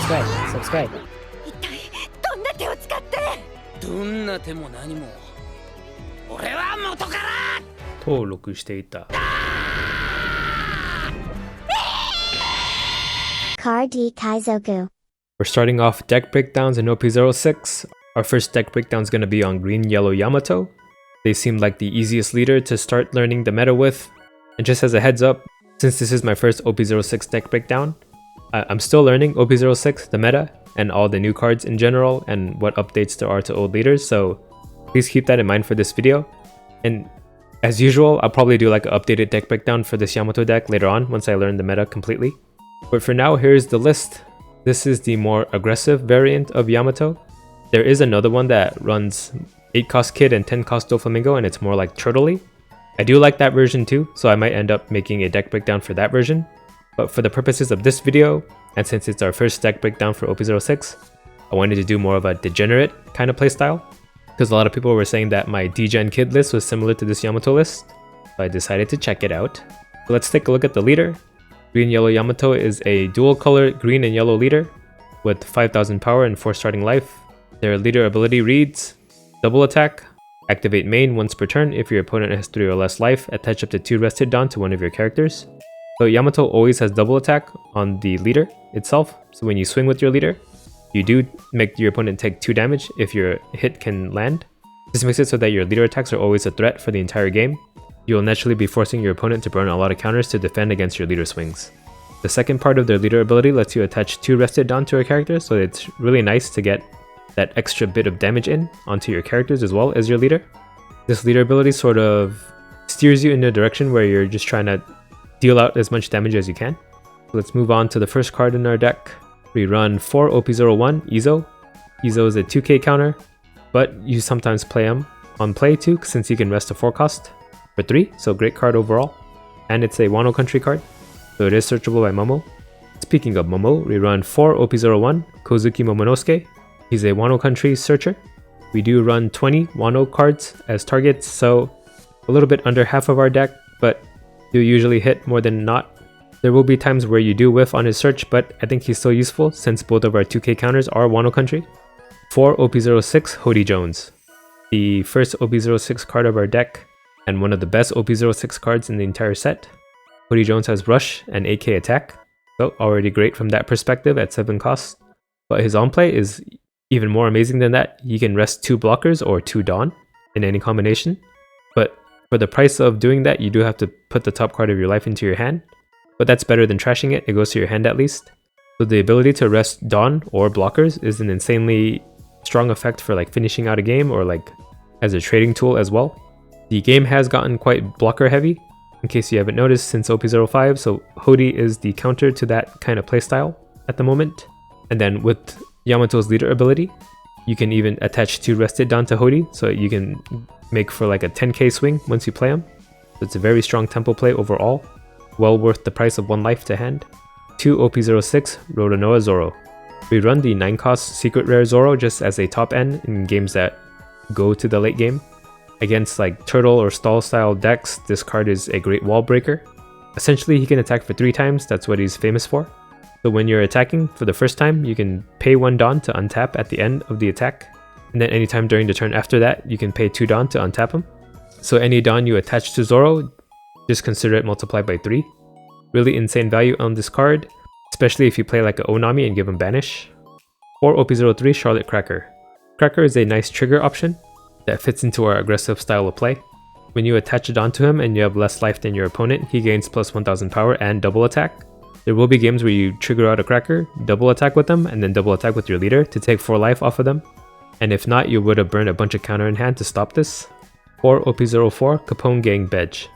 subscribe. 一体どんな手を使ってどんな手も何も俺は元から登録していた Card D Kaizoku. We're starting off deck breakdowns in OP06. Our first deck breakdown is going to be on green Yellow Yamato. They seem like the easiest leader to start learning the meta with. And just as a heads up, since this is my first OP06 deck breakdown, I'm still learning OP06, the meta, and all the new cards in general, and what updates there are to old leaders, so please keep that in mind for this video. And as usual, I'll probably do like an updated deck breakdown for this Yamato deck later on once I learn the meta completely. But for now, here's the list. This is the more aggressive variant of Yamato. There is another one that runs 8 cost Kid and 10 cost Doflamingo, and it's more like turtley. I do like that version too, so I might end up making a deck breakdown for that version. But for the purposes of this video, and since it's our first deck breakdown for OP06, I wanted to do more of a degenerate kind of playstyle, because a lot of people were saying that my degen Kid list was similar to this Yamato list, so I decided to check it out. So let's take a look at the leader. Green Yellow Yamato is a dual color green and yellow leader with 5000 power and 4 starting life. Their leader ability reads: double attack, activate main once per turn. If your opponent has 3 or less life, attach up to 2 rested Dawn to one of your characters. So Yamato always has double attack on the leader itself, so when you swing with your leader, you do make your opponent take 2 damage if your hit can land. This makes it so that your leader attacks are always a threat for the entire game. You will naturally be forcing your opponent to burn a lot of counters to defend against your leader swings. The second part of their leader ability lets you attach 2 rested Dawn to a character, so it's really nice to get that extra bit of damage in onto your characters as well as your leader. This leader ability sort of steers you in a direction where you're just trying to deal out as much damage as you can. Let's move on to the first card in our deck. We run 4 OP01 Izo. Izo is a 2k counter, but you sometimes play him on play too, since he can rest a 4 cost for 3, so great card overall. And it's a Wano Country card, so it is searchable by Momo. Speaking of Momo, we run 4 OP01 Kozuki Momonosuke. He's a Wano Country searcher. We do run 20 Wano cards as targets, so a little bit under half of our deck, but you usually hit more than not. There will be times where you do whiff on his search, but I think he's still useful since both of our 2k counters are Wano Country. 4 OP06 Hody Jones. The first OP06 card of our deck, and one of the best OP06 cards in the entire set. Hody Jones has Rush and 8k attack, so already great from that perspective at 7 costs. But his on-play is even more amazing than that. He can rest 2 blockers or 2 Dawn in any combination. But for the price of doing that, you do have to put the top card of your life into your hand. But that's better than trashing it, it goes to your hand at least. So the ability to rest Dawn or blockers is an insanely strong effect for like finishing out a game or like as a trading tool as well. The game has gotten quite blocker heavy, in case you haven't noticed, since OP05, so Hody is the counter to that kind of playstyle at the moment. And then with Yamato's leader ability, you can even attach 2 rested Dawn to Hody, so you can make for like a 10k swing once you play him. So it's a very strong tempo play overall, well worth the price of 1 life to hand. 2 OP06 Roronoa Zoro. We run the 9 cost secret rare Zoro just as a top end in games that go to the late game. Against like turtle or stall style decks, this card is a great wall breaker. Essentially, he can attack for 3 times, that's what he's famous for. So when you're attacking for the first time, you can pay 1 Dawn to untap at the end of the attack. And then anytime during the turn after that, you can pay 2 Dawn to untap him. So any Dawn you attach to Zoro, just consider it multiplied by 3. Really insane value on this card, especially if you play like a Onami and give him Banish. 4 OP03 Charlotte Cracker. Cracker is a nice trigger option that fits into our aggressive style of play. When you attach a Dawn to him and you have less life than your opponent, he gains plus 1000 power and double attack. There will be games where you trigger out a Cracker, double attack with them, and then double attack with your leader to take 4 life off of them. And if not, you would have burned a bunch of counter in hand to stop this. 4 OP04 Capone Gang Bedge.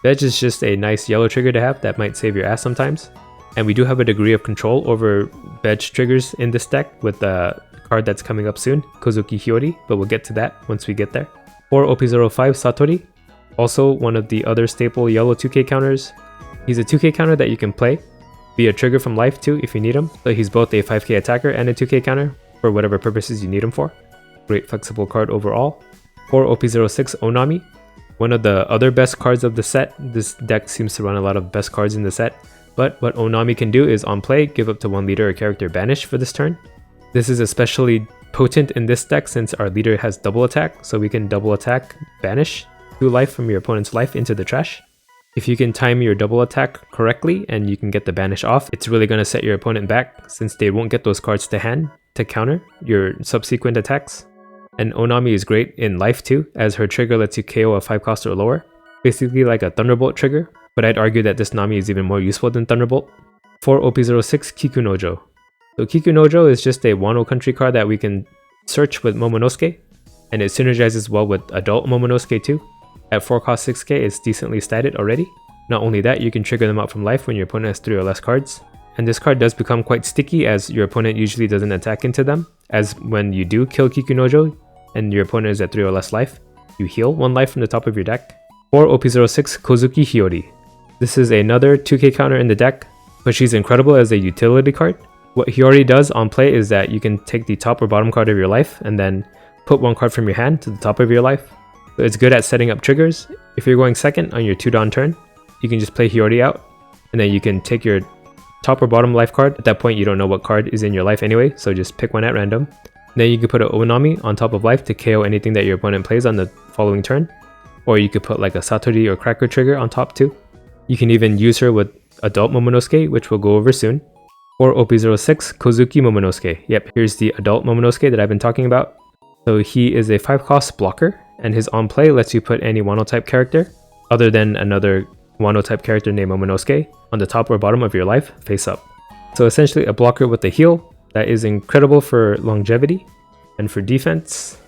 Bedge is just a nice yellow trigger to have that might save your ass sometimes. And we do have a degree of control over Bedge triggers in this deck with the card that's coming up soon, Kozuki Hiyori, but we'll get to that once we get there. 4 OP05 Satori. Also one of the other staple yellow 2k counters. He's a 2k counter that you can play, be a trigger from life too if you need him. So he's both a 5k attacker and a 2k counter for whatever purposes you need him for. Great flexible card overall. 4 OP06 Onami. One of the other best cards of the set. This deck seems to run a lot of best cards in the set, But what Onami can do is on play, give up to one leader or character banished for this turn. This is especially potent in this deck since our leader has double attack, so we can double attack, banish 2 life from your opponent's life into the trash. If you can time your double attack correctly and you can get the banish off, it's really going to set your opponent back since they won't get those cards to hand to counter your subsequent attacks. And Onami is great in life too, as her trigger lets you KO a 5 cost or lower, basically like a Thunderbolt trigger, but I'd argue that this Nami is even more useful than Thunderbolt. For OP06 Kikunojo. So Kikunojo is just a Wano country card that we can search with Momonosuke, and it synergizes well with adult Momonosuke too. At 4 cost 6k, it's decently statted already. Not only that, you can trigger them out from life when your opponent has 3 or less cards. And this card does become quite sticky as your opponent usually doesn't attack into them, as when you do kill Kikunojo and your opponent is at 3 or less life, you heal 1 life from the top of your deck. For OP06 Kozuki Hiyori. This is another 2k counter in the deck, but she's incredible as a utility card. What Hiyori does on play is that you can take the top or bottom card of your life and then put 1 card from your hand to the top of your life. So it's good at setting up triggers. If you're going second on your 2-Dawn turn, you can just play Hiyori out, and then you can take your top or bottom life card. At that point, you don't know what card is in your life anyway, so just pick one at random. Then you can put an Onami on top of life to KO anything that your opponent plays on the following turn. Or you could put like a Satori or Cracker trigger on top too. You can even use her with adult Momonosuke, which we'll go over soon. Or OP06 Kozuki Momonosuke. Yep, here's the adult Momonosuke that I've been talking about. So he is a 5 cost blocker, and his on play lets you put any Wano type character, other than another Wano type character named Momonosuke, on the top or bottom of your life, face up. So essentially a blocker with a heal that is incredible for longevity. And for defense,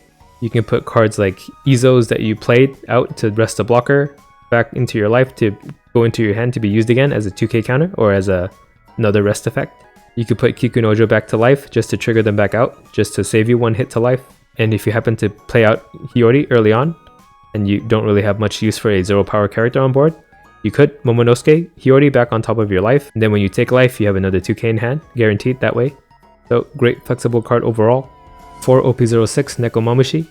you can put cards like Izos that you played out to rest a blocker back into your life to go into your hand to be used again as a 2k counter or as another rest effect. You could put Kikunojo back to life just to trigger them back out, just to save you 1 hit to life. And if you happen to play out Hiyori early on, and you don't really have much use for a 0 power character on board, you could Momonosuke Hiyori back on top of your life, and then when you take life, you have another 2k in hand, guaranteed that way. So great flexible card overall. For OP06 Nekomamushi.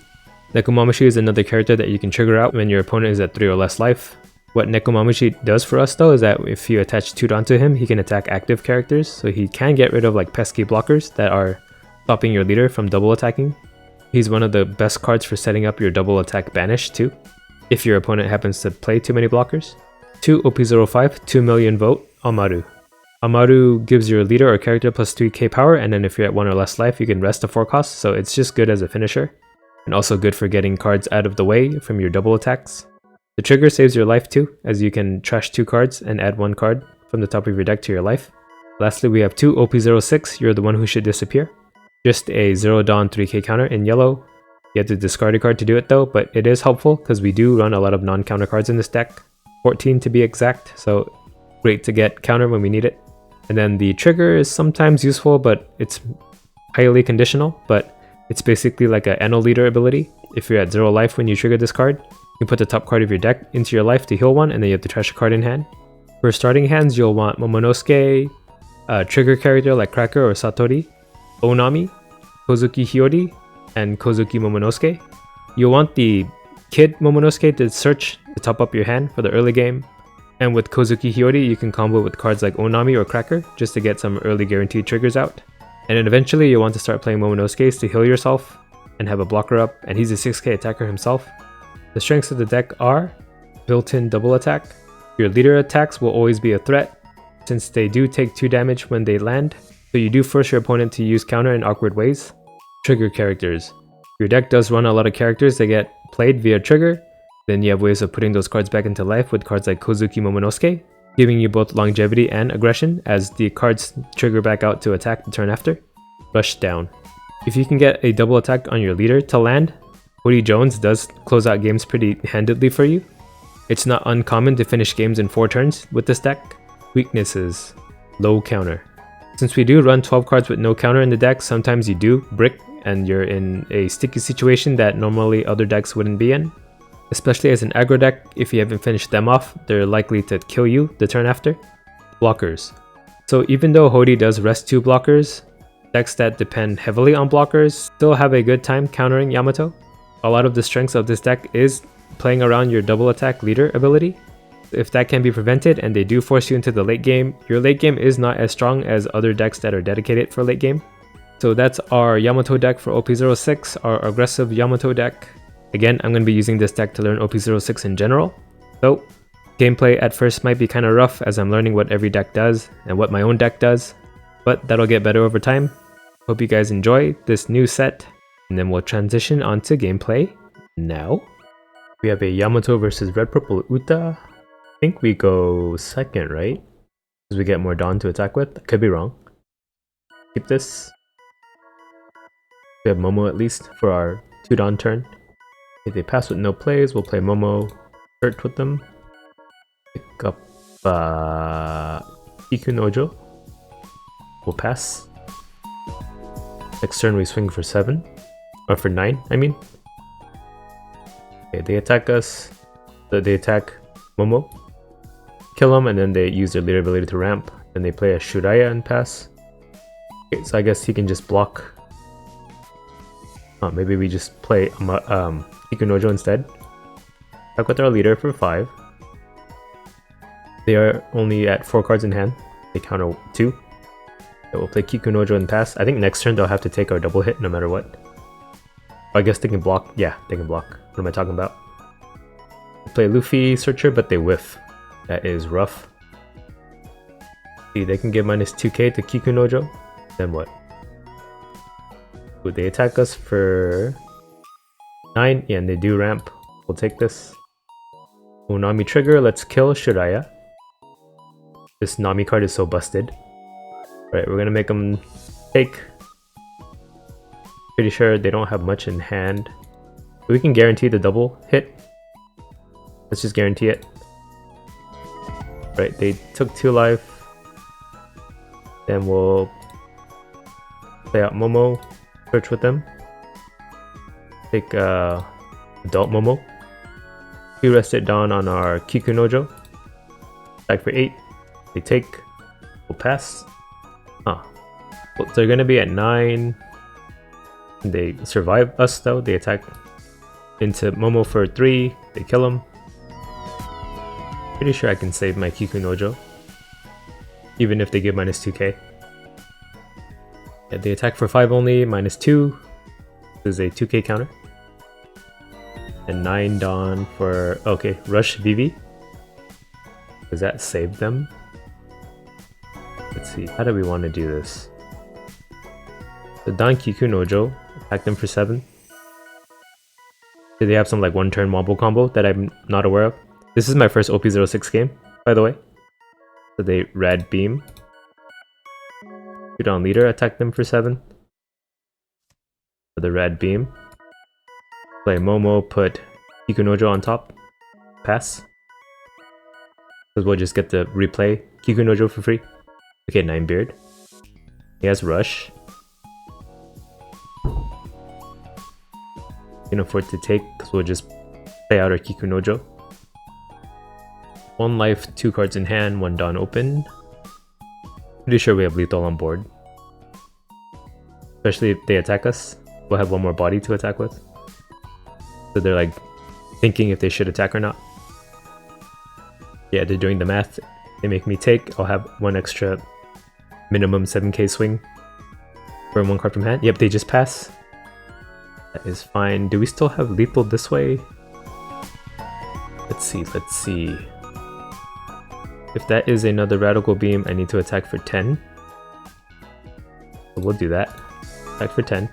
Nekomamushi is another character that you can trigger out when your opponent is at 3 or less life. What Nekomamushi does for us though is that if you attach 2-Dawn to him, he can attack active characters, so he can get rid of like pesky blockers that are stopping your leader from double attacking. He's one of the best cards for setting up your double attack banish too, if your opponent happens to play too many blockers. 2 OP05 2 million vote Amaru. Amaru gives your leader or character plus 3k power, and then if you're at 1 or less life, you can rest a 4 cost, so it's just good as a finisher. And also good for getting cards out of the way from your double attacks. The trigger saves your life too, as you can trash 2 cards and add 1 card from the top of your deck to your life. Lastly, we have 2 OP06 You're the One Who Should Disappear. Just a 0-Dawn 3k counter in yellow. You have to discard a card to do it though, but it is helpful because we do run a lot of non-counter cards in this deck. 14 to be exact, so great to get counter when we need it. And then the trigger is sometimes useful, but it's highly conditional, but it's basically like a Eno leader ability. If you're at 0 life when you trigger this card, you put the top card of your deck into your life to heal 1, and then you have to trash a card in hand. For starting hands, you'll want Momonosuke, a trigger character like Cracker or Satori, Onami, Kozuki Hiyori, and Kozuki Momonosuke. You'll want the Kid Momonosuke to search to top up your hand for the early game. And with Kozuki Hiyori, you can combo with cards like Onami or Cracker just to get some early guaranteed triggers out. And then eventually you'll want to start playing Momonosuke's to heal yourself and have a blocker up, and he's a 6k attacker himself. The strengths of the deck are built-in double attack. Your leader attacks will always be a threat since they do take 2 damage when they land. So you do force your opponent to use counter in awkward ways. Trigger characters. Your deck does run a lot of characters that get played via trigger. Then you have ways of putting those cards back into life with cards like Kozuki Momonosuke, giving you both longevity and aggression as the cards trigger back out to attack the turn after. Rush down. If you can get a double attack on your leader to land, Woody Jones does close out games pretty handedly for you. It's not uncommon to finish games in 4 turns with this deck. Weaknesses. Low counter. Since we do run 12 cards with no counter in the deck, sometimes you do brick and you're in a sticky situation that normally other decks wouldn't be in. Especially as an aggro deck, if you haven't finished them off, they're likely to kill you the turn after. Blockers. So even though Hody does rest 2 blockers, decks that depend heavily on blockers still have a good time countering Yamato. A lot of the strengths of this deck is playing around your double attack leader ability. If that can be prevented and they do force you into the late game, your late game is not as strong as other decks that are dedicated for late game. So that's our Yamato deck for OP06, our aggressive Yamato deck. Again, I'm going to be using this deck to learn OP06 in general. So gameplay at first might be kind of rough as I'm learning what every deck does and what my own deck does, but that'll get better over time. Hope you guys enjoy this new set, and then we'll transition onto gameplay now. We have a Yamato versus Red Purple Uta. I think we go second, right? Because we get more Dawn to attack with. I could be wrong. Keep this. We have Momo at least for our 2 Dawn turn. If they pass with no plays, we'll play Momo Search with them. Pick up Ikunojo. We'll pass. Next turn we swing for 7. Or for 9, I mean. Okay, they attack us. They attack Momo. Kill him, and then they use their leader ability to ramp. Then they play a Shuraya and pass. Okay, so I guess he can just block. Maybe we just play Ikunojo instead. Attack with our leader for 5. They are only at 4 cards in hand. They counter 2. So we'll play Kikunojo and pass. I think next turn they'll have to take our double hit no matter what. I guess they can block. Yeah, they can block. What am I talking about? They play Luffy Searcher, but they whiff. That is rough. See, they can give minus 2k to Kikunojo. Then what? Would they attack us for 9? Yeah, and they do ramp. We'll take this. Nami trigger. Let's kill Shuraya. This Nami card is so busted. Right, we're gonna make them take. Pretty sure they don't have much in hand. We can guarantee the double hit. Let's just guarantee it. Right, they took 2 life. Then we'll play out Momo. Search with them. Take adult Momo. 2 rested Dawn on our Kikunojo. Attack for 8. They take. We'll pass. Well, they're gonna be at 9. They survive us though. They attack into Momo for 3. They kill him. Pretty sure I can save my Kikunojo. Even if they give minus 2k. Yeah, they attack for 5 only, minus 2. This is a 2k counter. And 9 Dawn for... Okay, Rush VV. Does that save them? Let's see, how do we want to do this? The Dawn Kikunojo, attack them for 7. Do they have some like 1 turn wombo combo that I'm not aware of? This is my first OP06 game, by the way. So they Red Beam. Shoot on leader, attack them for 7. For the Red Beam. Play Momo, put Kikunojo on top. Pass. Because we'll just get to replay Kikunojo for free. Okay, 9beard. He has Rush. Can afford to take because we'll just play out our Kikunojo. 1 life, 2 cards in hand, 1 Dawn open. Pretty sure we have lethal on board. Especially if they attack us. We'll have 1 more body to attack with. So they're like thinking if they should attack or not. Yeah, they're doing the math. They make me take. I'll have 1 extra minimum 7k swing for 1 card from hand. Yep, they just pass. That is fine. Do we still have lethal this way? Let's see, let's see. If that is another Radical Beam, I need to attack for 10. So we'll do that. Attack for 10.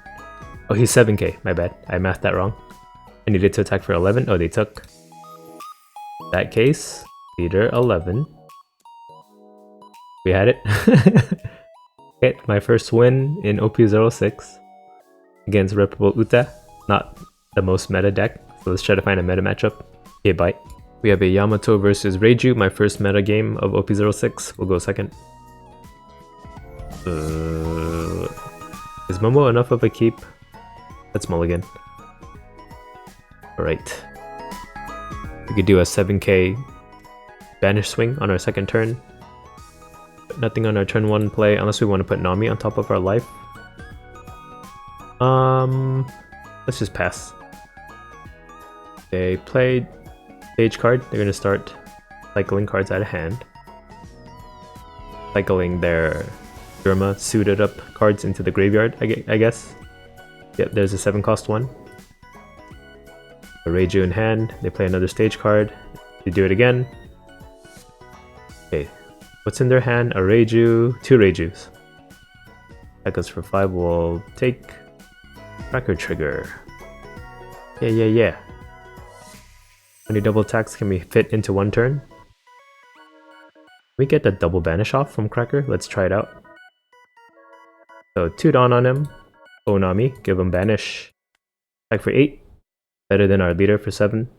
Oh, he's 7k. My bad. I mathed that wrong. I needed to attack for 11. Oh, they took. In that case, leader 11. We had it. Okay, my first win in OP06 against Red Purple Uta. Not the most meta deck, so let's try to find a meta matchup. Okay, bye. We have a Yamato versus Reiju, my first meta game of OP06. We'll go second. Is Momo enough of a keep? Let's mulligan. Alright. We could do a 7k banish swing on our second turn. But nothing on our turn 1 play unless we want to put Nami on top of our life. Let's just pass. They played Stage card. They're gonna start cycling cards out of hand. Cycling their Derma suited up cards into the graveyard, I guess. Yep, there's a 7-cost one. A Reiju in hand, they play another stage card. They do it again. Okay, what's in their hand? A Reiju, 2 Reijus. That goes for 5, we'll take Cracker Trigger. Yeah. How many double attacks can we fit into one turn? Can we get the double banish off from Cracker? Let's try it out. So 2 Dawn on him. Onami, give him banish. Attack for 8. Better than our leader for 7.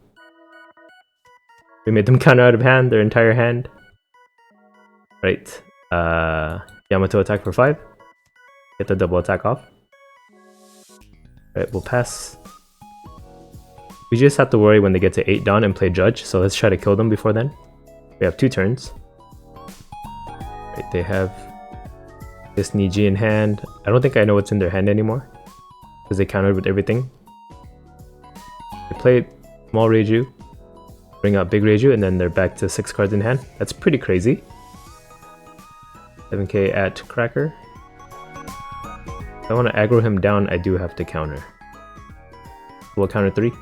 We made them counter out of hand, their entire hand. Right. Yamato attack for 5. Get the double attack off. Right, we'll pass. We just have to worry when they get to 8 Dawn and play Judge, so let's try to kill them before then. We have 2 turns. Right, they have this Niji in hand. I don't think I know what's in their hand anymore, because they countered with everything. They played small Reiju, bring out big Reiju, and then they're back to 6 cards in hand. That's pretty crazy. 7k at Cracker. If I want to aggro him down, I do have to counter. We'll counter 3.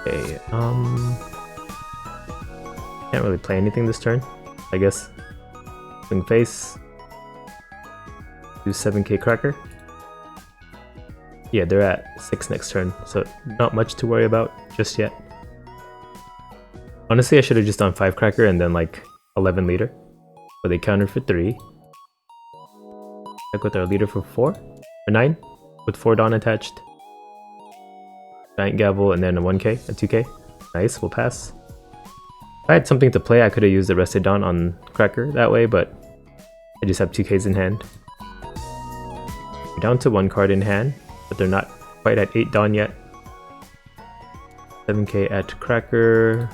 Okay, can't really play anything this turn, I guess. Swing face. Do 7k Cracker. Yeah, they're at 6 next turn, so not much to worry about just yet. Honestly, I should have just done 5 Cracker and then like 11 leader. But they countered for 3. Check with our leader for 4 or 9 with 4 Dawn attached. Giant Gavel and then a 1k, a 2k. Nice, we'll pass. If I had something to play, I could have used the Rested Dawn on Cracker that way, but I just have 2ks in hand. We're down to 1 card in hand, but they're not quite at 8 Dawn yet. 7k at Cracker.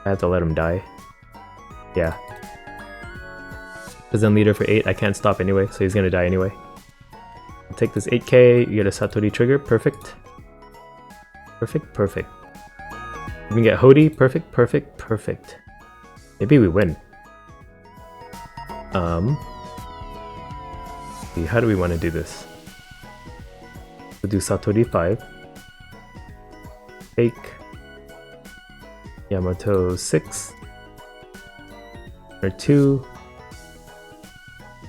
I have to let him die. Yeah. Because then leader for 8, I can't stop anyway, so he's gonna die anyway. I'll take this 8k, you get a Satori trigger, perfect. Perfect. We can get Hody, perfect. Maybe we win. See, how do we want to do this? We'll do Satori 5. Take Yamato 6. Or 2.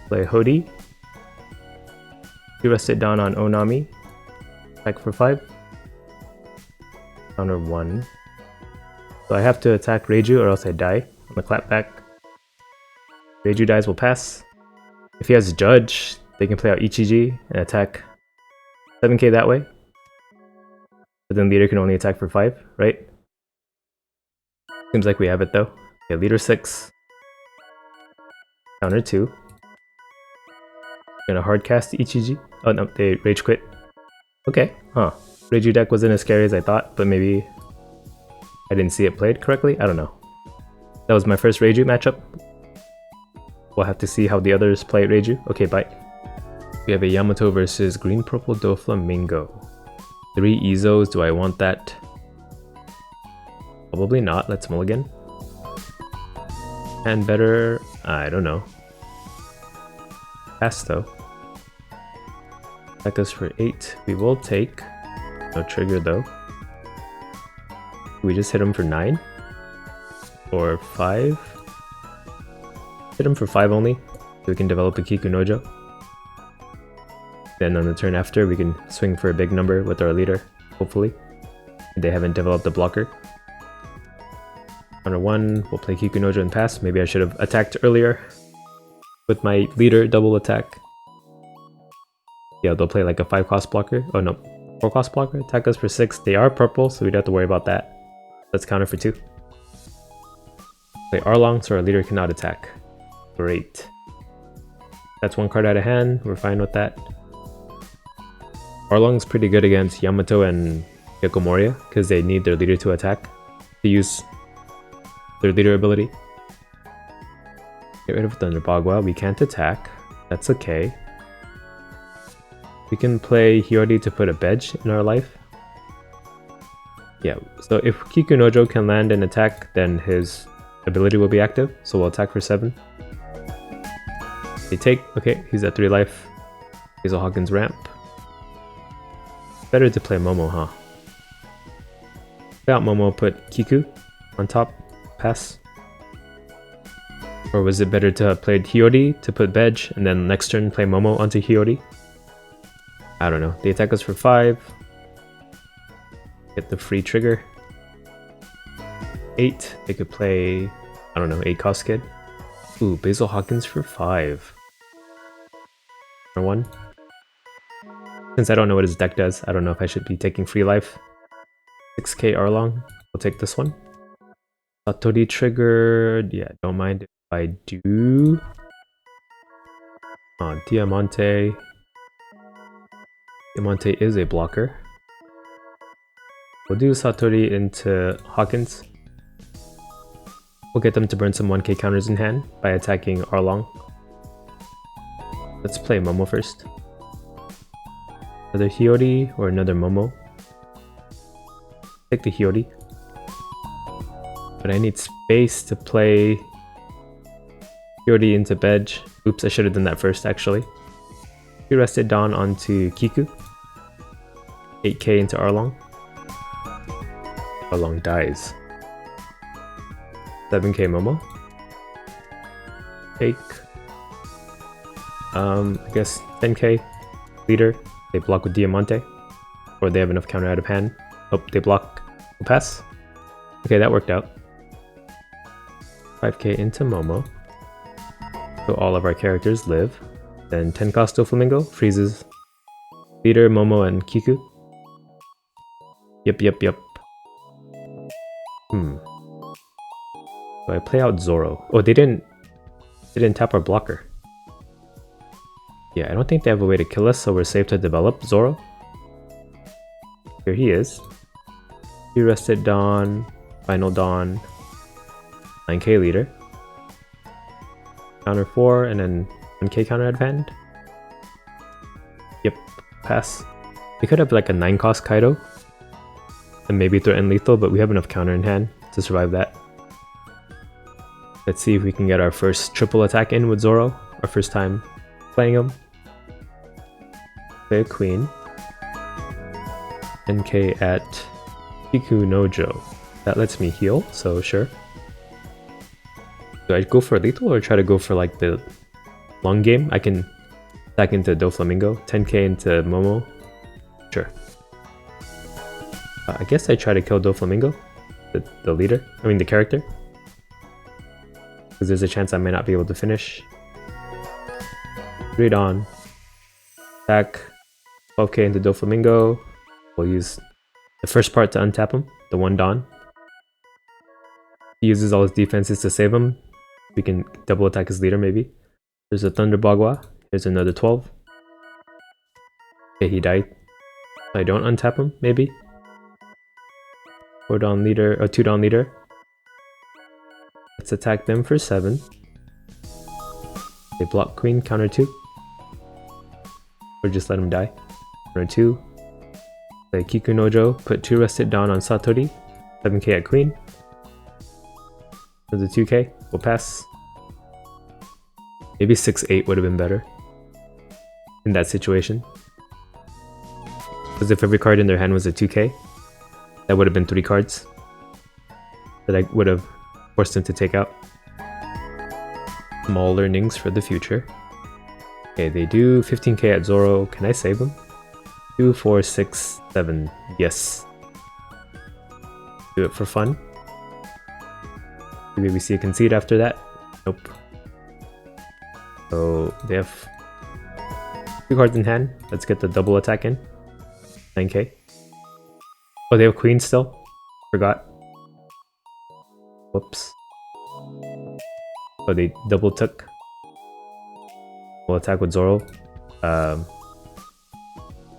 Play Hody. You rest it down on Onami. Attack for 5. Counter 1. So I have to attack Reiju or else I die. I'm gonna clap back. Reiju dies, will pass. If he has Judge, they can play out Ichiji and attack 7k that way. But then leader can only attack for 5, right? Seems like we have it though. Okay, leader 6. Counter 2. Gonna hardcast Ichiji. Oh no, they rage quit. Okay, huh. Reiju deck wasn't as scary as I thought, but maybe I didn't see it played correctly? I don't know. That was my first Reiju matchup. We'll have to see how the others play Reiju. Okay, bye. We have a Yamato versus Green Purple Doflamingo. 3 Izos, do I want that? Probably not, let's mulligan. And better, I don't know. Pass though. That goes for 8. We will take. No trigger though. We just hit him for 9? Or 5? Hit him for 5 only, so we can develop a Kiku Nojo. Then on the turn after, we can swing for a big number with our leader, hopefully. They haven't developed a blocker. Counter 1, we'll play Kiku Nojo and pass. Maybe I should have attacked earlier with my leader double attack. Yeah, they'll play like a 5-cost blocker. Oh no, 4-cost blocker. Attack us for 6. They are purple, so we don't have to worry about that. Let's counter for 2. Play Arlong, so our leader cannot attack. Great. That's 1 card out of hand. We're fine with that. Arlong's pretty good against Yamato and Yakomoriya because they need their leader to attack to use their leader ability. Get rid of Thunder Bagua. We can't attack. That's okay. We can play Hiyori to put a Bedge in our life. Yeah, so if Kikunojo can land an attack, then his ability will be active, so we'll attack for 7. They take, okay, he's at 3 life. Hazel Hawkins ramp. Better to play Momo, huh? Without Momo, put Kiku on top, pass. Or was it better to have played Hiyori to put Bedge, and then next turn play Momo onto Hiyori? I don't know. They attack us for 5. Get the free trigger. 8. They could play, I don't know, 8 cost kid. Ooh, Basil Hawkins for 5. Or 1. Since I don't know what his deck does, I don't know if I should be taking free life. 6k Arlong. We'll take this one. Satori triggered. Yeah, don't mind if I do. Diamante. Diamante is a blocker. We'll do Satori into Hawkins. We'll get them to burn some 1k counters in hand by attacking Arlong. Let's play Momo first. Another Hiyori or another Momo. Take the Hiyori. But I need space to play Hiyori into Bedge. Oops, I should have done that first actually. We rested Dawn onto Kiku. 8k into Arlong. Arlong dies. 7k Momo. Take. I guess 10k. Leader. They block with Diamante. Or they have enough counter out of hand. Oh, they block. We'll pass. Okay, that worked out. 5k into Momo. So all of our characters live. Then 10 cost Doflamingo freezes Leader, Momo, and Kiku. Yep. So I play out Zoro. Oh, they didn't tap our blocker. Yeah, I don't think they have a way to kill us, so we're safe to develop Zoro. Here he is. He rested Dawn, Final Dawn, 9k leader. Counter 4, and then 1k counter out of hand. Yep, pass. We could have like a 9 cost Kaido. And maybe threaten lethal, but we have enough counter in hand to survive that. Let's see if we can get our first triple attack in with Zoro. Our first time playing him. Play a queen. 10k at Kikunojo. That lets me heal, so sure. Do I go for lethal or try to go for like the long game? I can attack into Doflamingo. 10k into Momo. Sure. I guess I try to kill Doflamingo, the leader. I mean the character. Because there's a chance I might not be able to finish. Read on. Attack. 12k into Doflamingo. We'll use the first part to untap him. The 1 Dawn. He uses all his defenses to save him. We can double attack his leader maybe. There's a Thunder Bagua. Here's another 12. Okay, he died. I don't untap him, maybe. 4 Dawn leader, or 2 Dawn leader. Let's attack them for 7. They block queen, counter 2. Or just let him die. Counter 2. Play Kikunojo, put 2 rested Dawn on Satori. 7k at queen. There's a 2k, we'll pass. Maybe 6-8 would have been better in that situation. Because if every card in their hand was a 2k, that would have been 3 cards that I would have forced them to take out. Small learnings for the future. Okay, they do 15k at Zoro. Can I save them? 2, 4, 6, 7. Yes. Do it for fun. Maybe we see a concede after that. Nope. So they have 2 cards in hand. Let's get the double attack in. 9k. Oh, they have queen still? Forgot. Whoops. Oh, they double took. We'll attack with Zoro.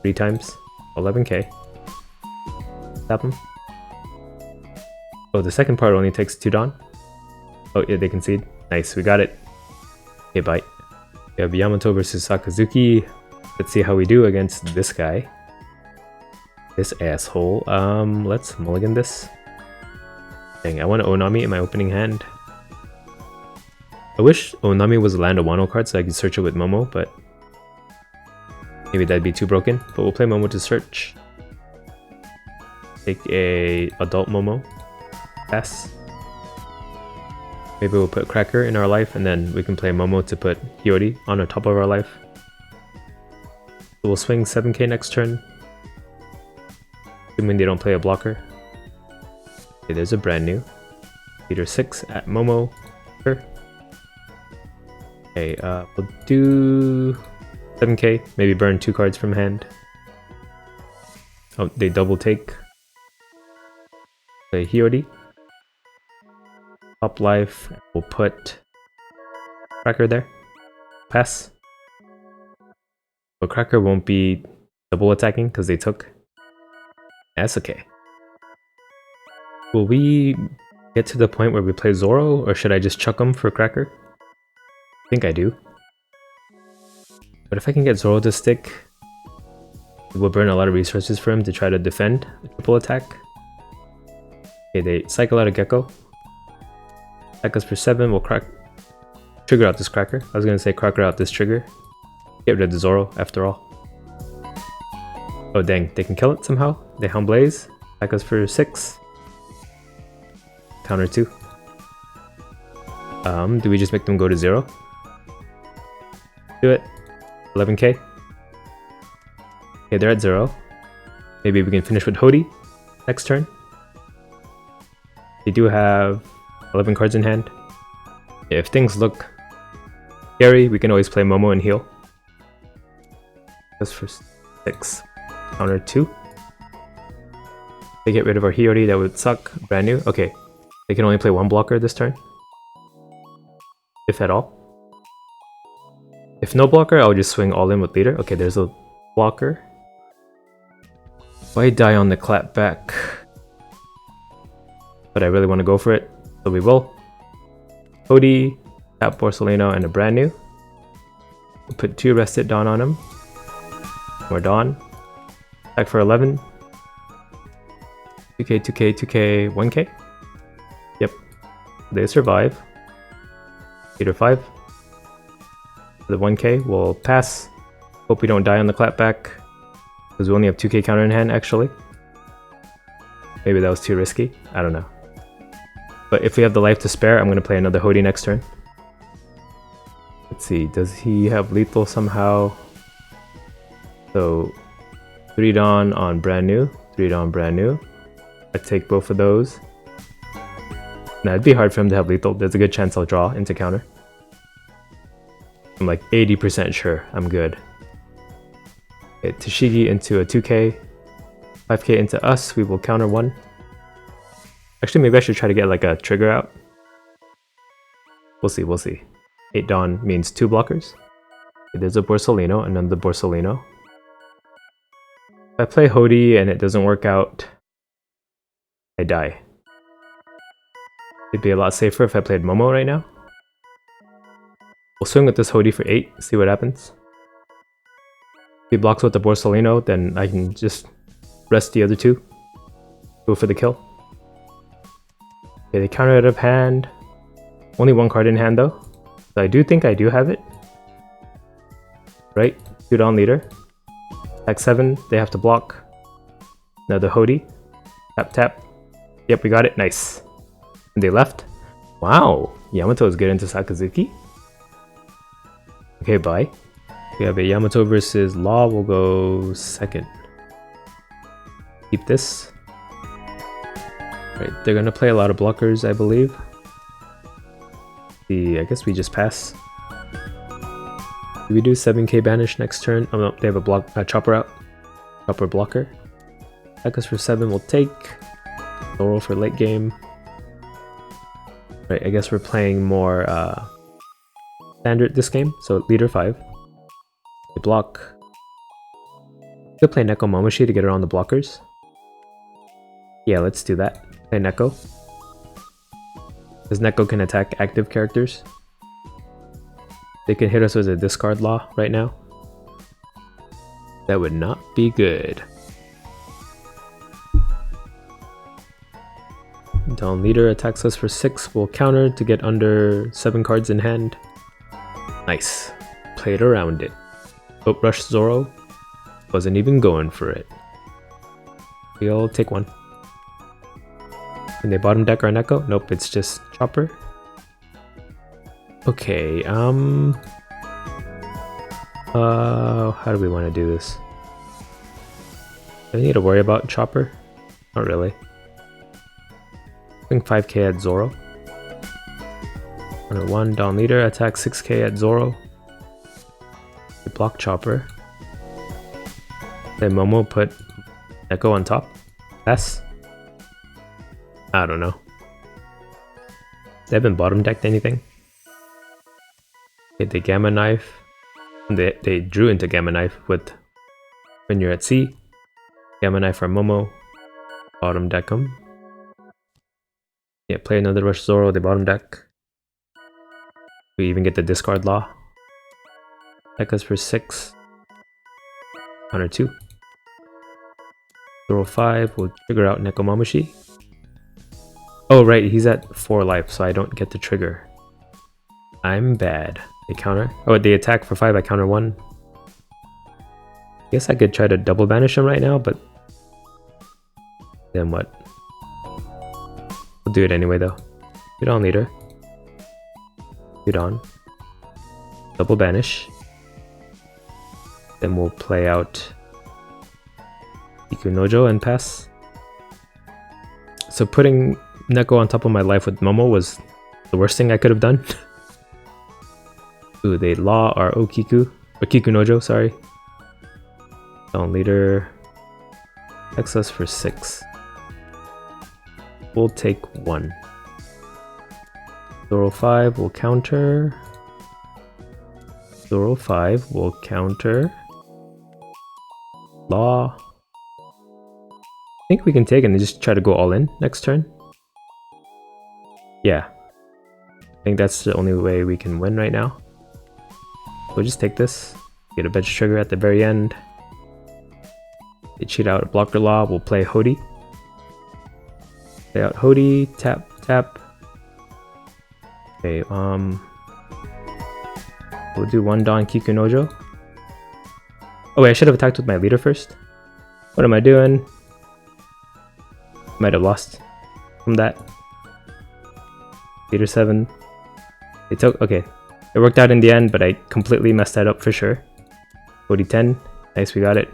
3 times. 11k. Tap him. Oh, the second part only takes 2 Dawn. Oh, yeah, they concede. Nice, we got it. Okay, bye. We have Yamato versus Sakazuki. Let's see how we do against this guy. This asshole. Let's mulligan this. Dang, I want Onami in my opening hand. I wish Onami was a land of Wano card so I could search it with Momo, but maybe that'd be too broken. But we'll play Momo to search. Take a adult Momo. Pass. Maybe we'll put Cracker in our life and then we can play Momo to put Hiyori on the top of our life. So we'll swing 7k next turn. Assuming they don't play a blocker. Okay, there's a brand new. Leader 6 at Momo. Sure. Okay, we'll do 7k. Maybe burn 2 cards from hand. Oh, they double take. Play Hiyori. Top life. We'll put Cracker there. Pass. But Cracker won't be double attacking because they took. That's okay. Will we get to the point where we play Zoro, or should I just chuck him for Cracker? I think I do. But if I can get Zoro to stick, it will burn a lot of resources for him to try to defend a triple attack. Okay, they cycle out a Gecko. Attack us for 7, we'll trigger out this Cracker. I was gonna say Cracker out this trigger. Get rid of the Zoro after all. Oh dang, they can kill it somehow. They Helm Blaze. Attack us for 6. Counter 2. Do we just make them go to 0? Do it. 11k. Okay, they're at 0. Maybe we can finish with Hody next turn. They do have 11 cards in hand. Yeah, if things look scary, we can always play Momo and heal. Just for 6. Counter 2. They get rid of our Hiyori, that would suck. Brand new. Okay. They can only play 1 blocker this turn. If at all. If no blocker, I'll just swing all in with leader. Okay, there's a blocker. Why die on the clap back? But I really want to go for it, so we will. Hody, tap Borsalino, and a brand new. We'll put 2 Rested Dawn on him. More Dawn. Attack for 11. 2k, 2k, 2k, 1k. Yep. They survive. Leader 5. The 1k will pass. Hope we don't die on the clapback. Because we only have 2k counter in hand actually. Maybe that was too risky. I don't know. But if we have the life to spare, I'm going to play another Hody next turn. Let's see. Does he have lethal somehow? So 3 Dawn on brand new. 3 Dawn brand new. I take both of those. Now it'd be hard for him to have lethal. There's a good chance I'll draw into counter. I'm like 80% sure I'm good. Okay, Tashigi into a 2k. 5k into us. We will counter 1. Actually, maybe I should try to get like a trigger out. We'll see, we'll see. 8 Dawn means 2 blockers. Okay, there's a Borsalino, another Borsalino. If I play Hody and it doesn't work out, I die. It'd be a lot safer if I played Momo right now. We'll swing with this Hody for 8, see what happens. If he blocks with the Borsalino, then I can just rest the other 2. Go for the kill. Okay, they counter out of hand. Only 1 card in hand though. So I do think I do have it. Right? 2 Dawn leader. Attack 7, they have to block. Another Hody. Tap tap. Yep, we got it. Nice. And they left. Wow, Yamato is good into Sakazuki. Okay, bye. We have a Yamato versus Law. We'll go second. Keep this. Right, they're gonna play a lot of blockers, I believe. I guess we just pass. Do we do 7k banish next turn? Oh no, they have a chopper out. Chopper blocker. Attack us for 7, we'll take. Zoro for late game. Right, I guess we're playing more standard this game, so leader 5. They block. Could play Neko Momoshi to get around the blockers. Yeah, let's do that. Play Neko. Because Neko can attack active characters. They can hit us with a discard law right now. That would not be good. Dawn Leader attacks us for 6. We'll counter to get under 7 cards in hand. Nice. Played around it. Boat Rush Zoro. Wasn't even going for it. We'll take 1. Can they bottom deck our Neko? Nope, it's just Chopper. Okay, how do we want to do this? Do I need to worry about Chopper? Not really. I think 5k at Zoro. 101, Dawn Leader, attack 6k at Zoro. We block Chopper. Then Momo put Neko on top. Pass? I don't know. They haven't bottom decked anything. Okay, the Gamma Knife. They drew into Gamma Knife with when you're at sea. Gamma Knife for Momo. Bottom deck them. Yeah, play another Rush Zoro, they bottom deck. We even get the discard law. Deck us for 6. Counter 2. Zoro 5 will trigger out Nekomamushi. Oh right, he's at 4 life, so I don't get the trigger. I'm bad. They counter. Oh, they attack for 5, I counter 1. Guess I could try to double banish him right now, but then what? We'll do it anyway though. Get on Leader. Get on. Double banish. Then we'll play out Ikunojo and pass. So putting Neko on top of my life with Momo was the worst thing I could have done. Ooh, they law our Okiku. Or Kikunojo, sorry. Dawn Leader. Excess for 6. We'll take 1. Zoro 5 will counter. Zoro 5 will counter. Law. I think we can take and just try to go all in next turn. Yeah. I think that's the only way we can win right now. We'll just take this. Get a bench trigger at the very end. They cheat out a blocker law. We'll play Hody. Play out Hody. Tap, tap. Okay, we'll do 1 Dawn Kikunojo. Oh wait, I should have attacked with my leader first. What am I doing? Might have lost from that. Leader 7. They took, okay. It worked out in the end, but I completely messed that up for sure. Hody 10. Nice, we got it.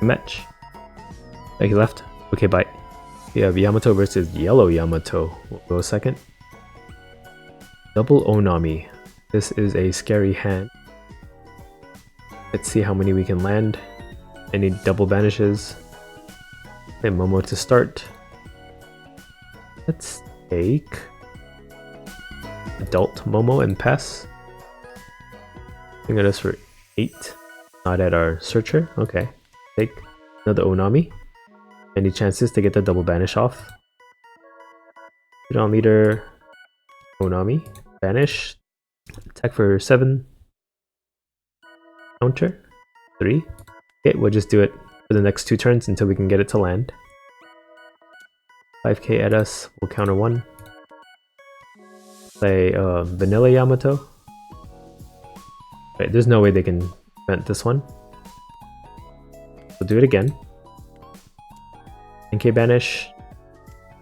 Match. Oh, he left. Okay, bye. We have Yamato versus Yellow Yamato. We'll go second. Double Onami. This is a scary hand. Let's see how many we can land. Any double banishes. And Momo to start. Let's take Adult Momo and pass. Bring at us for 8. Not at our searcher. Okay. Take another Onami. Any chances to get the double banish off? Put on leader Onami. Banish. Attack for 7. Counter. 3. Okay, we'll just do it for the next 2 turns until we can get it to land. 5k at us. We'll counter 1. Play Vanilla Yamato. Right, there's no way they can prevent this one. We'll do it again. 10k banish.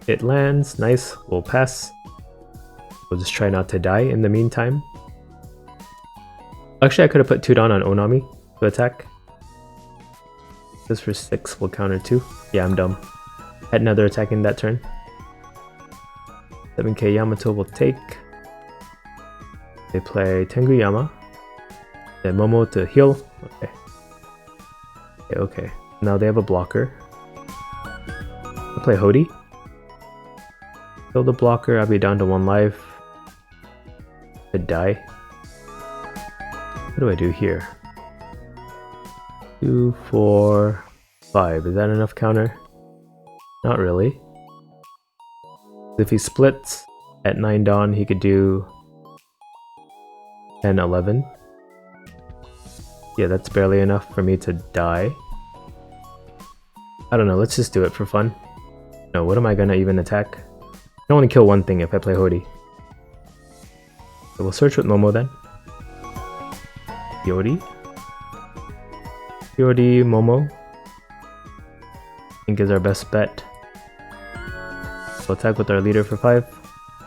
It lands. Nice. We'll pass. We'll just try not to die in the meantime. Actually, I could have put 2 down on Onami to attack. This for 6. We'll counter 2. Yeah, I'm dumb. Had another attack in that turn. 7k Yamato will take. They play Tenguyama. Then Momo to heal. Okay. Okay. Now they have a blocker. I'll play Hody. Kill the blocker. I'll be down to 1 life. To die. What do I do here? 2, 4, 5. Is that enough counter? Not really. If he splits at 9 Dawn, he could do 10, 11. Yeah, that's barely enough for me to die. I don't know, let's just do it for fun. No, what am I gonna even attack? can only kill one thing if I play Hody. So we'll search with Momo then. Hody. Hody, Momo. I think is our best bet. We'll attack with our leader for 5.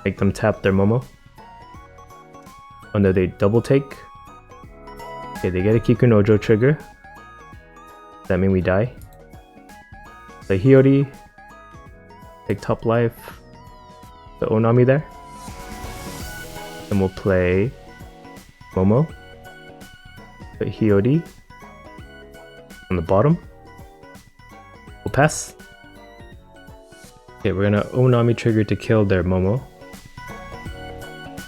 Make them tap their Momo. Oh no, they double take. Okay, they get a Kiku Nojo trigger. Does that mean we die? Play Hiyori. Take top life. The Onami there. Then we'll play Momo. Put Hiyori on the bottom. We'll pass. Okay, we're gonna Onami trigger to kill their Momo.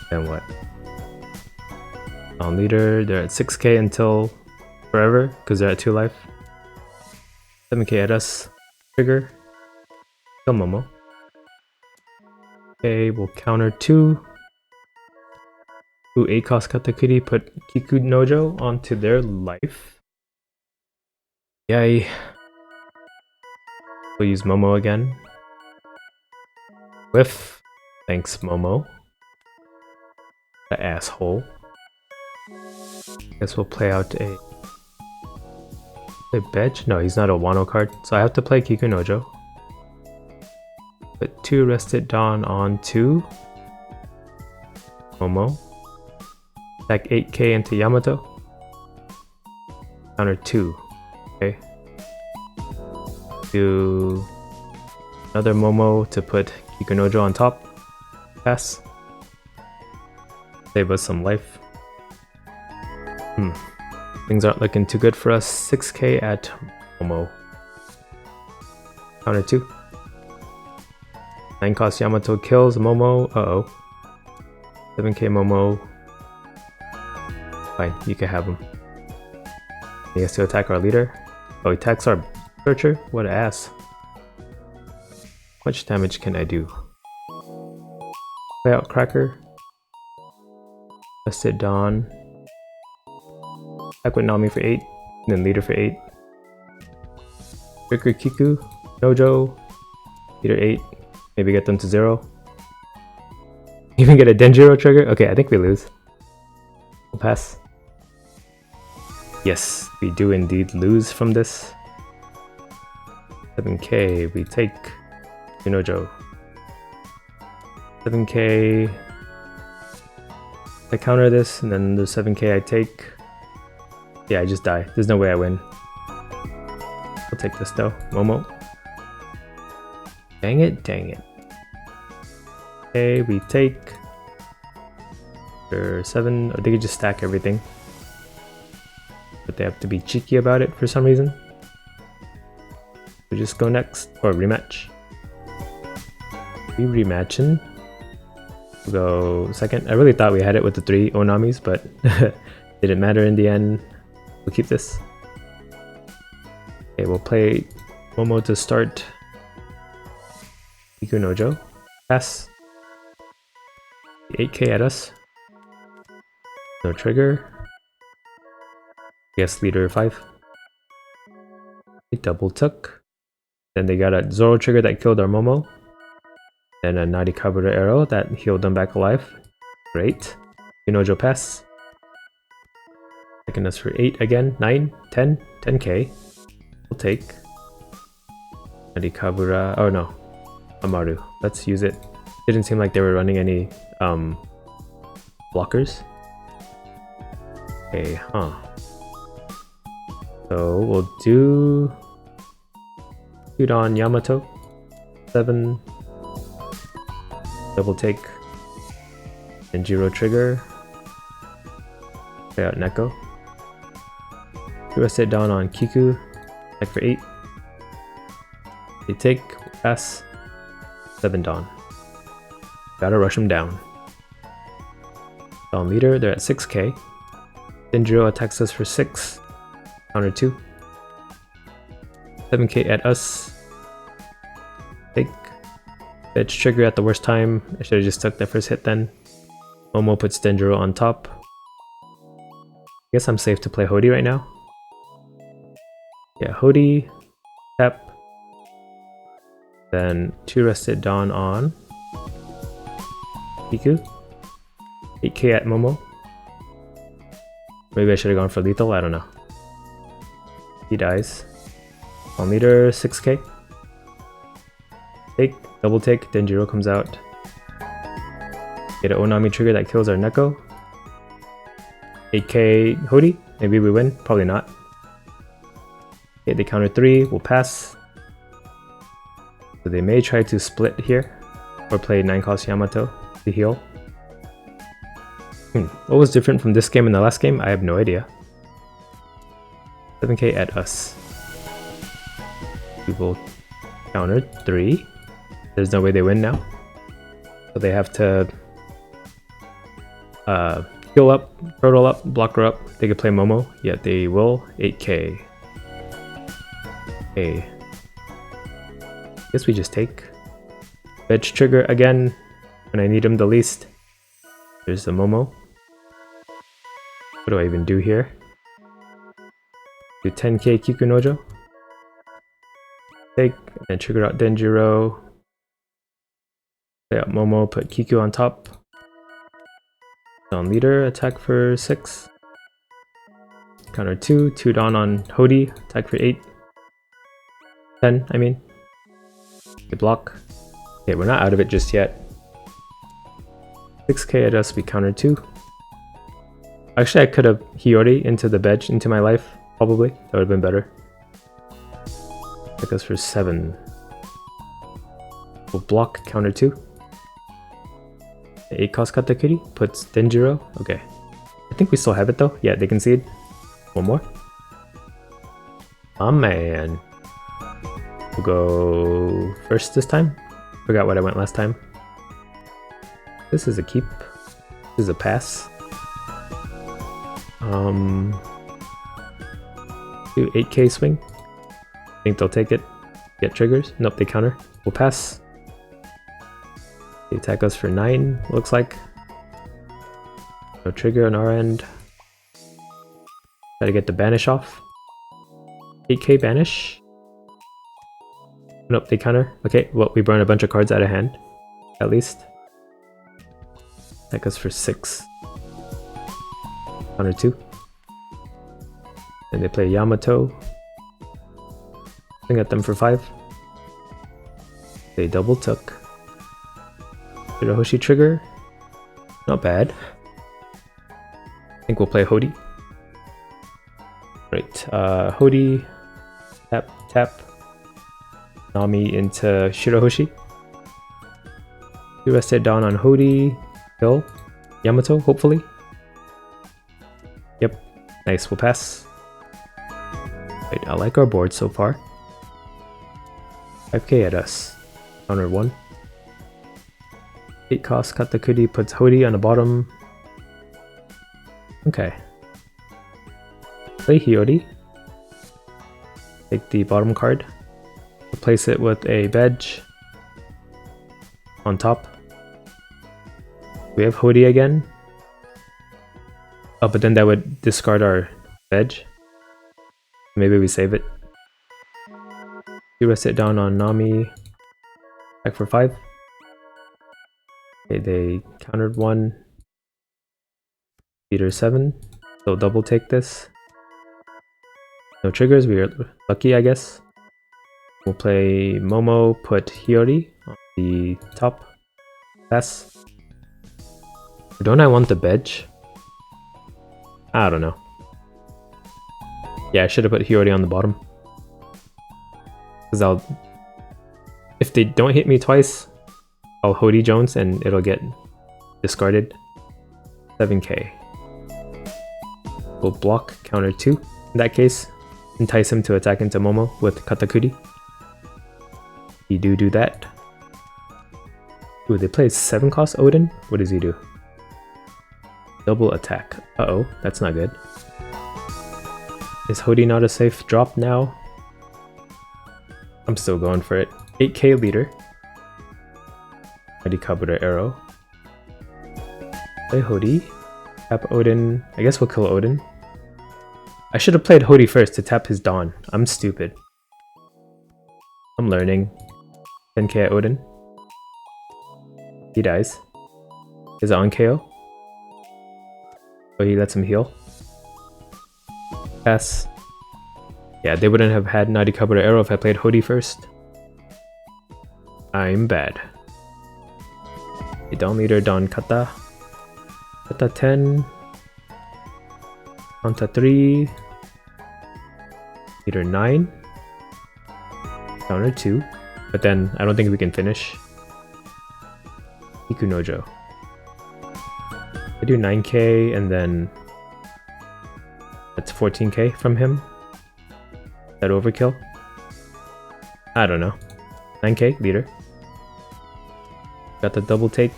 Then what? On leader, they're at 6k until forever, because they're at 2 life. 7k at us. Trigger. Kill Momo. Okay, we'll counter 2. Ooh, 8 cost Katakuri, put Kiku Nojo onto their life. Yay. We'll use Momo again. Whiff. Thanks, Momo. The asshole. Guess we'll play out a... Play Bedge? No, he's not a Wano card, so I have to play Kiku Nojo. Put 2 Rested Dawn on 2. Momo. Attack 8k into Yamato. Counter 2. Okay. Do another Momo to put Kiku Nojo on top. Pass. Save us some life. Things aren't looking too good for us. 6k at Momo. Counter 2. 9 cost Yamato kills Momo. Uh-oh. 7k Momo. Fine, you can have him. He has to attack our leader. Oh, he attacks our searcher? What an ass. How much damage can I do? Play out Cracker. Rested Dawn. Attack with Nami for 8. And then leader for 8. Trigger Kiku. Nojo. Leader 8. Maybe get them to 0. Even get a Denjiro trigger? Okay, I think we lose. We'll pass. Yes, we do indeed lose from this. 7k, we take Nojo. 7k. I counter this, and then the 7k I take. Yeah, I just die. There's no way I win. I'll take this though. Momo. Dang it, dang it. Okay, we take. For 7, or they could just stack everything. But they have to be cheeky about it for some reason. We just go next, or rematch. We rematching. We'll go second. I really thought we had it with the 3 Onamis, but didn't matter in the end. We'll keep this. Okay, we'll play Momo to start. Kiku Nojo. Pass. 8k at us. No trigger. Yes, leader 5. They double took. Then they got a Zoro trigger that killed our Momo. Then a Narikabura arrow that healed them back alive. Great. Nojo pass. Taking us for 8 again. 9, 10, 10k. We'll take. Narikabura. Oh no. Amaru. Let's use it. Didn't seem like they were running any blockers. Okay, huh. So we'll do Udon Yamato. 7. Double take. Denjiro trigger. Play out Neko. Rested down on Kiku. Attack for 8. They take. Pass. 7 Dawn. Gotta rush him down. Dawn leader, they're at 6k. Denjiro attacks us for 6. Counter 2. 7k at us. Take. Edge trigger at the worst time. I should have just took the first hit then. Momo puts Denjiro on top. I guess I'm safe to play Hody right now. Yeah, Hody. Tap. Then 2 Rested Dawn on Kiku. 8k at Momo. Maybe I should have gone for lethal, I don't know. He dies. On leader, 6k. Take, double take, Denjiro comes out. Get an Onami trigger that kills our Neko. 8k Hodi, maybe we win, probably not. Okay, they counter 3, we'll pass. So they may try to split here, or play 9 cost Yamato to heal. What was different from this game and the last game? I have no idea. 7k at us. We will counter 3. There's no way they win now. So they have to heal up, turtle up, blocker up. They could play Momo. Yeah, they will. 8k. Okay. Guess we just take. Veg trigger again when I need him the least. There's the Momo. What do I even do here? Do 10k Kiku Nojo. Take and trigger out Denjiro. Play out Momo, put Kiku on top. On leader, attack for 6. Counter 2, 2 down on Hodi, attack for 8. 10, I mean. They block. Okay, we're not out of it just yet. 6k at us, we counter 2. Actually, I could have Hiyori into the bench, into my life, probably. That would have been better. That goes for 7. We'll block, counter 2. 8 cost Katakuri, puts Denjiro. Okay. I think we still have it though. Yeah, they concede. One more. Oh man. We'll go first this time. Forgot what I went last time. This is a keep. This is a pass. Do 8k swing. Think they'll take it. Get triggers. Nope, they counter. We'll pass. They attack us for 9, looks like. No trigger on our end. Gotta get the banish off. 8k banish. Nope, they counter. Okay, well, we burn a bunch of cards out of hand. At least. Attack us for 6. Counter 2. Then they play Yamato. Swing at them for 5. They double took. Shirahoshi trigger. Not bad. I think we'll play Hodi. Right, Hodi. Tap, tap. Nami into Shirahoshi. You rested down on Hodi. Kill Yamato, hopefully. Yep. Nice, we'll pass. Right, I like our board so far. 5k at us. Counter 1. 8 cost Katakuri puts Hodi on the bottom. Okay. Play Hiyori. Take the bottom card. Replace it with a veg. On top. We have Hodi again. Oh, but then that would discard our veg. Maybe we save it. You rest it down on Nami. Back for 5. Okay, they countered 1. Leader 7. So double take this. No triggers, we are lucky, I guess. We'll play Momo, put Hiyori on the top. Pass. Don't I want the veg? I don't know. Yeah, I should have put Hiyori on the bottom. Because if they don't hit me twice, I'll Hodi Jones and it'll get discarded. 7k. We'll block, counter 2. In that case, entice him to attack into Momo with Katakuri. He do that. Ooh, they play 7 cost Odin? What does he do? Double attack. Uh-oh, that's not good. Is Hodi not a safe drop now? I'm still going for it. 8k leader. Hodi Kabura arrow. Play Hodi. Tap Odin. I guess we'll kill Odin. I should have played Hodi first to tap his Dawn. I'm stupid. I'm learning. 10k at Odin. He dies. Is it on KO? Oh, he lets him heal. Pass. Yeah, they wouldn't have had Nadi Kabuto Arrow if I played Hodi first. I'm bad. Don leader Don Kata. Kata 10. Kanta 3. Leader 9. Counter 2. But then I don't think we can finish. Ikunojo. I do 9k and then that's 14k from him. Is that overkill? I don't know. 9k leader. Got the double take.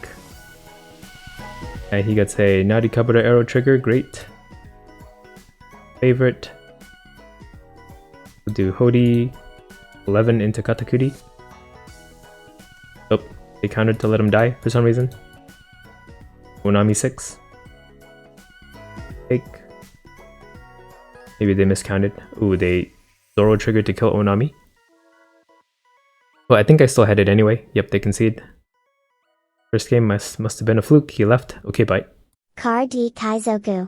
And he gets a Nadi Kabuto Arrow trigger, great. Favorite. We'll do Hodi 11 into Katakuri. Oh, they countered to let him die for some reason. Onami 6. Take. Maybe they miscounted. Ooh, they Zoro triggered to kill Onami. Well, I think I still had it anyway. Yep, they concede. First game must have been a fluke. He left. Okay, bye. Card D Kaizoku.